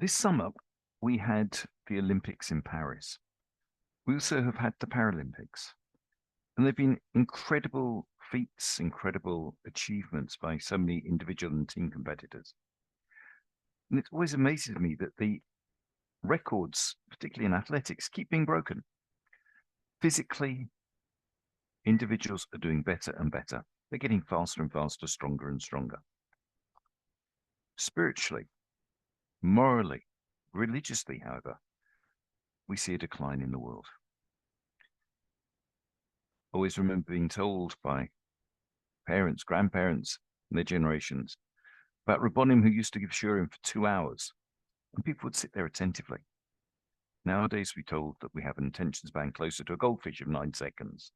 This summer, we had the Olympics in Paris. We also have had the Paralympics, and they've been incredible feats, incredible achievements by so many individual and team competitors. And it always amazes me that the records, particularly in athletics, keep being broken. Physically, individuals are doing better and better. They're getting faster and faster, stronger and stronger. Spiritually, morally, religiously, however, we see a decline in the world. Always remember being told by parents, grandparents, and their generations about Rabbonim who used to give shurim for 2 hours, and people would sit there attentively. Nowadays, we're told that we have an attention span closer to a goldfish of 9 seconds.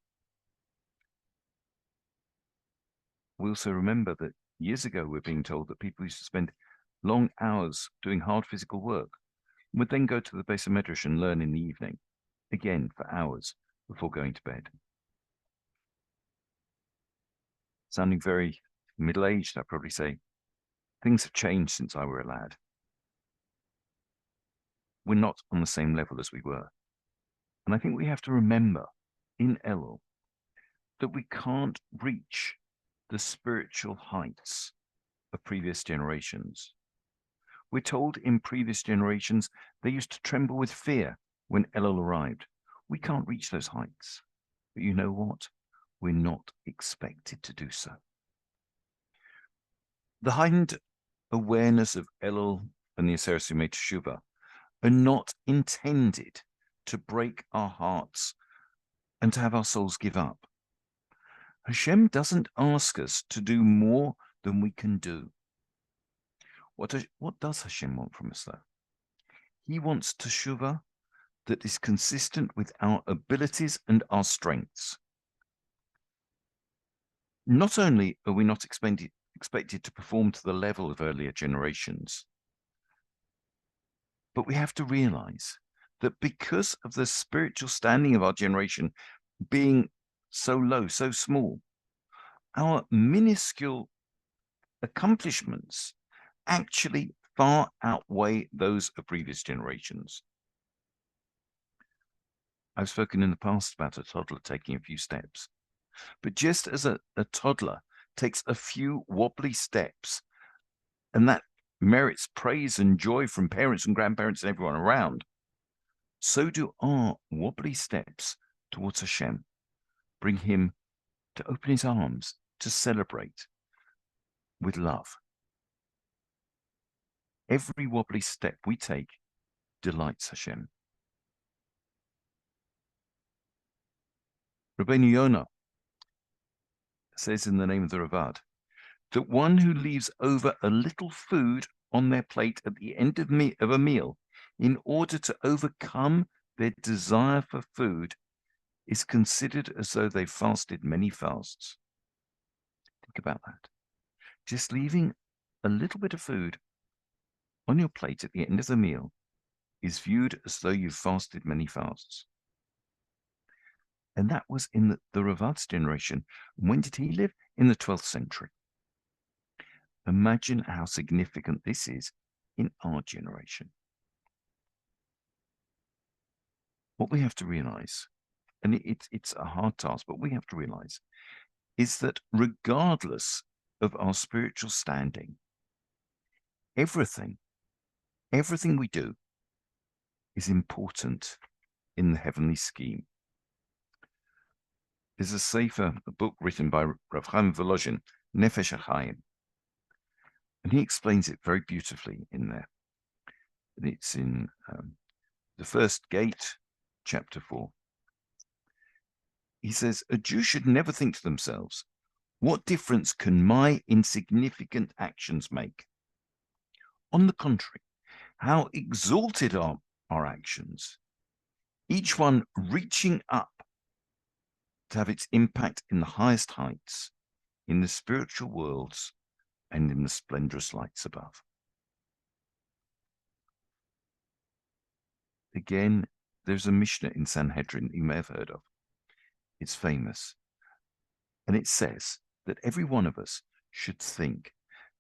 We also remember that years ago, we're being told that people used to spend long hours doing hard physical work, would then go to the Beis Medrash and learn in the evening, again for hours before going to bed. Sounding very middle-aged, I'd probably say, things have changed since I were a lad. We're not on the same level as we were. And I think we have to remember in Elul that we can't reach the spiritual heights of previous generations. We're told in previous generations they used to tremble with fear when Elul arrived. We can't reach those heights. But you know what? We're not expected to do so. The heightened awareness of Elul and the Aseret Yemei Teshuvah are not intended to break our hearts and to have our souls give up. Hashem doesn't ask us to do more than we can do. What does Hashem want from us, though? He wants teshuvah that is consistent with our abilities and our strengths. Not only are we not expected to perform to the level of earlier generations, but we have to realize that because of the spiritual standing of our generation being so low, so small, our minuscule accomplishments actually far outweigh those of previous generations. I've spoken in the past about a toddler taking a few steps, but just as a toddler takes a few wobbly steps, and that merits praise and joy from parents and grandparents and everyone around, so do our wobbly steps towards Hashem bring him to open his arms to celebrate with love. Every wobbly step we take delights Hashem. Rabbeinu Yonah says in the name of the Ravad that one who leaves over a little food on their plate at the end of a meal in order to overcome their desire for food is considered as though they fasted many fasts. Think about that. Just leaving a little bit of food on your plate at the end of the meal is viewed as though you've fasted many fasts. And that was in the Ravad's generation. When did he live? In the 12th century. Imagine how significant this is in our generation. What we have to realize, and it's a hard task, but we have to realize, is that regardless of our spiritual standing, everything we do is important in the heavenly scheme. There's a sefer, a book written by Rav Chaim Volozhin, Nefesh HaChaim, and he explains it very beautifully in there. And it's in the first gate, chapter 4. He says, a Jew should never think to themselves, what difference can my insignificant actions make? On the contrary, how exalted are our actions, each one reaching up to have its impact in the highest heights, in the spiritual worlds, and in the splendorous lights above. Again, there's a Mishnah in Sanhedrin you may have heard of. It's famous. And it says that every one of us should think,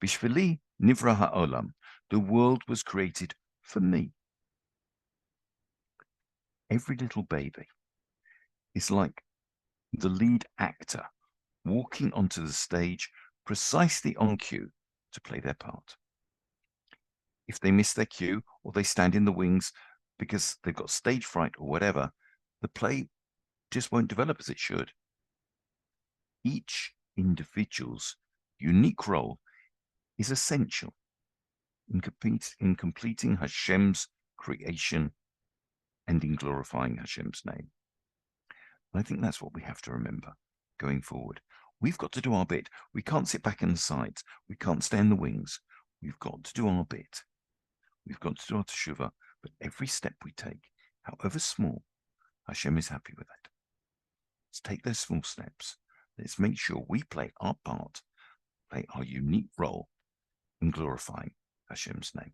Bishvili nivra ha'olam, the world was created For me, every little baby is like the lead actor walking onto the stage precisely on cue to play their part. If they miss their cue or they stand in the wings because they've got stage fright or whatever, the play just won't develop as it should. Each individual's unique role is essential in completing Hashem's creation and in glorifying Hashem's name. And I think that's what we have to remember going forward. We've got to do our bit. We can't sit back in the sides. We can't stay in the wings. We've got to do our bit. We've got to do our teshuvah, but every step we take, however small, Hashem is happy with it. Let's take those small steps. Let's make sure we play our part, play our unique role in glorifying Hashem's name.